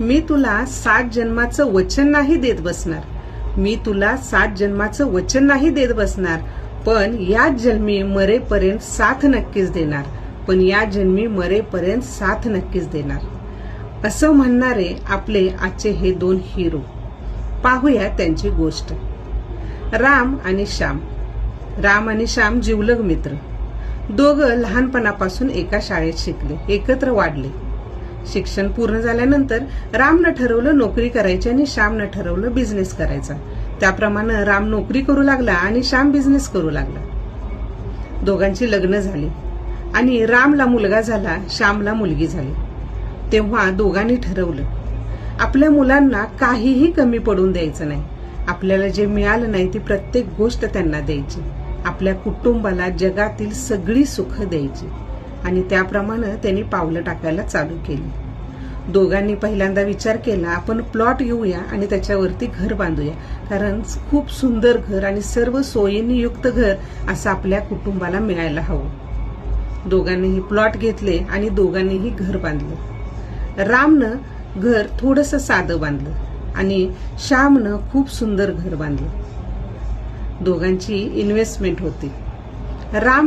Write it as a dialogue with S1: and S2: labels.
S1: मी तुला 7 जन्माचं वचन नाही देत बसणार. मी तुला 7 जन्माचं वचन नाही देत बसणार. पण या जन्मी मरेपर्यंत साथ नक्कीच देणार. पण या जन्मी मरेपर्यंत साथ नक्कीच देणार. असं म्हणणारे आपले आजचे हे 2 हिरो. पाहूया त्यांची गोष्ट. राम आणि श्याम. राम आणि श्याम जिवलग मित्र. दोघं लहानपणापासून एका शाळेत शिकले, एकत्र वाढले. शिक्षण पूर्ण झाल्यानंतर रामनं ठरवलं नोकरी करायची आणि श्यामनं ठरवलं बिझनेस करायचा. त्याप्रमाणे राम नोकरी करू लागला आणि श्याम बिझनेस करू लागला. दोघांची लग्न झाली आणि रामला मुलगा झाला, श्यामला मुलगी झाली. तेव्हा दोघांनी ठरवलं आपल्या मुलांना काहीही कमी पडून द्यायचं नाही. आपल्याला जे मिळालं नाही ती प्रत्येक गोष्ट त्यांना द्यायची. आपल्या कुटुंबाला जगातील सगळी सुख द्यायची. आणि त्याप्रमाणे त्यांनी पावलं टाकायला चालू केली. दोघांनी पहिल्यांदा विचार केला आपण प्लॉट घेऊया आणि त्याच्यावरती घर बांधूया. कारण खूप सुंदर घर आणि सर्व सोयींनी युक्त घर असं आपल्या कुटुंबाला मिळायला हवं. दोघांनीही प्लॉट घेतले आणि दोघांनीही घर बांधलं. रामनं घर थोडंसं साधं बांधलं आणि श्यामनं खूप सुंदर घर बांधलं. दोघांची इन्व्हेस्टमेंट होती. राम